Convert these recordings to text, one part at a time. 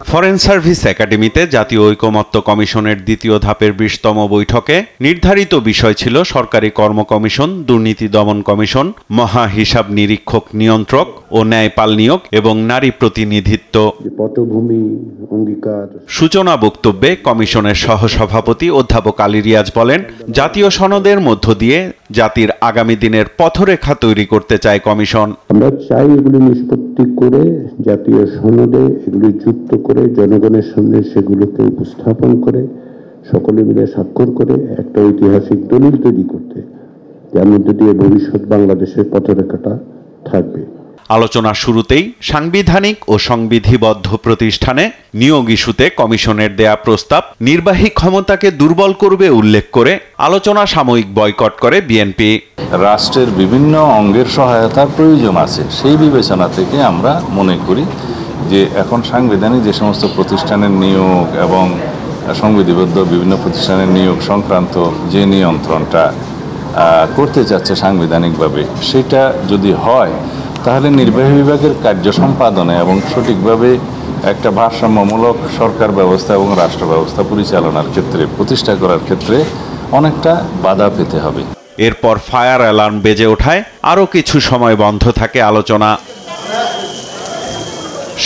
Foreign service একাডেমিতে জাতীয় ঐকমত্য কমিশনের দ্বিতীয় ধাপের 20তম বৈঠকে নির্ধারিত বিষয় ছিল সরকারি কর্ম কমিশন, দুর্নীতি দমন কমিশন, মহা হিসাব নিরীক্ষক নিয়ন্ত্রক ও ন্যায়পাল নিয়োগ এবং নারী প্রতিনিধিত্ব। সূচনা বক্তব্যে কমিশনের সহসভাপতি অধ্যাপক আলী রিয়াজ বলেন, জাতীয় সনদের মধ্য দিয়ে জাতির আগামী দিনের পথরেখা তৈরি করতে চায় কমিশন। আমরা চাই এগুলি নিষ্পত্তি করে জাতীয় সনদে এগুলি যুক্ত করে জনগণের সামনে সেগুলোকে উপস্থাপন করে সকলে মিলে স্বাক্ষর করে একটা ঐতিহাসিক দলিল তৈরি করতে, যার মধ্যে দিয়ে ভবিষ্যৎ বাংলাদেশের পথরেখাটা থাকবে। আলোচনার শুরুতেই সাংবিধানিক ও সংবিধিবদ্ধ প্রতিষ্ঠানে নিয়োগ ইস্যুতে কমিশনের দেয়া প্রস্তাব নির্বাহী ক্ষমতাকে দুর্বল করবে উল্লেখ করে আলোচনা সাময়িক বয়কট করে বিএনপি। রাষ্ট্রের বিভিন্ন অঙ্গের সহায়তার প্রয়োজন আছে, সেই বিবেচনা থেকে আমরা মনে করি যে এখন সাংবিধানিক যে সমস্ত প্রতিষ্ঠানের নিয়োগ এবং সংবিধিবদ্ধ বিভিন্ন প্রতিষ্ঠানের নিয়োগ সংক্রান্ত যে নিয়ন্ত্রণটা করতে চাচ্ছে সাংবিধানিকভাবে, সেটা যদি হয় তাহলে নির্বাহী বিভাগের কার্য সম্পাদনে এবং সঠিকভাবে একটা ভারসাম্যমূলক সরকার ব্যবস্থা এবং রাষ্ট্র ব্যবস্থা পরিচালনার ক্ষেত্রে প্রতিষ্ঠা করার ক্ষেত্রে অনেকটা বাধা পেতে হবে। এরপর ফায়ার অ্যালার্ম বেজে ওঠায় আরও কিছু সময় বন্ধ থাকে আলোচনা।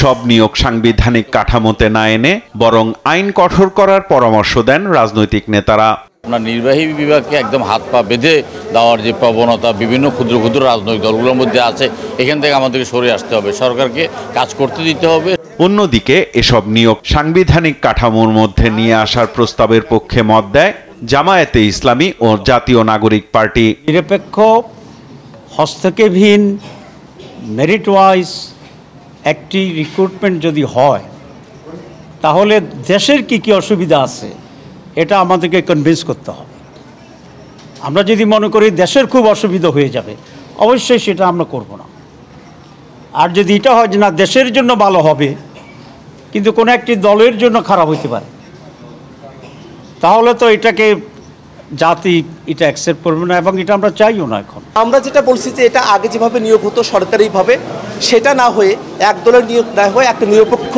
সব নিয়োগ সাংবিধানিক কাঠামোতে না এনে বরং আইন কঠোর করার পরামর্শ দেন রাজনৈতিক নেতারা। আমরা নির্বাহী বিভাগকে একদম হাত পা বেঁধে দেওয়ার যে প্রবণতা বিভিন্ন ক্ষুদ্র ক্ষুদ্র রাজনৈতিক দলগুলোর মধ্যে আছে, এখান থেকে আমাদেরকে সরে আসতে হবে, সরকারকে কাজ করতে দিতে হবে। অন্যদিকে এসব নিয়োগ সাংবিধানিক কাঠামোর মধ্যে নিয়ে আসার প্রস্তাবের পক্ষে মত দেয় জামায়াতে ইসলামী ও জাতীয় নাগরিক পার্টি। নিরপেক্ষ, হস্তক্ষেপহীন, মেরিট ওয়াইজ একটি রিক্রুটমেন্ট যদি হয় তাহলে দেশের কি কি অসুবিধা আছে এটা আমাদেরকে কনভিন্স করতে হবে। আমরা যদি মনে করি দেশের খুব অসুবিধা হয়ে যাবে, অবশ্যই সেটা আমরা করব না। আর যদি এটা হয় যে না দেশের জন্য ভালো হবে কিন্তু কোনো একটি দলের জন্য খারাপ হইতে পারে, তাহলে তো এটাকে জাতি এটা অ্যাকসেপ্ট করবে না এবং এটা আমরা চাইও না। এখন আমরা যেটা বলছি যে এটা আগে যেভাবে নিয়োগ হতো সরকারিভাবে, সেটা না হয়ে এক দলের নিয়োগ না হয়ে একটা নিরপেক্ষ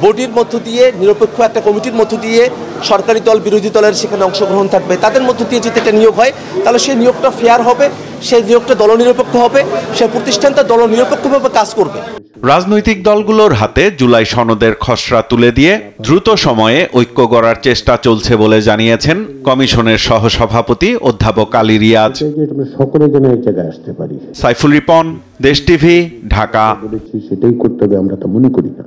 বডির মধ্য দিয়ে, নিরপেক্ষ একটা কমিটির মধ্য দিয়ে সরকারি দল বিরোধী দলের সেখানে অংশগ্রহণ থাকবে, তাদের মধ্য দিয়ে যদি একটা নিয়োগ হয় তাহলে সেই নিয়োগটা ফেয়ার হবে, সেই নিয়োগটা দলনিরপেক্ষ হবে, সেই প্রতিষ্ঠানটা দলনিরপেক্ষভাবে কাজ করবে। রাজনৈতিক দলগুলোর হাতে জুলাই সনদের খসড়া তুলে দিয়ে দ্রুত সময়ে ঐক্য গড়ার চেষ্টা চলছে বলে জানিয়েছেন কমিশনের সহসভাপতি অধ্যাপক আলী রিয়াজ। সকলে যেন এক জায়গায় আসতে পারি। সাইফুল রিপন, দেশ টিভি, ঢাকা। সেটাই করতে হবে, আমরা তা মনে করি না।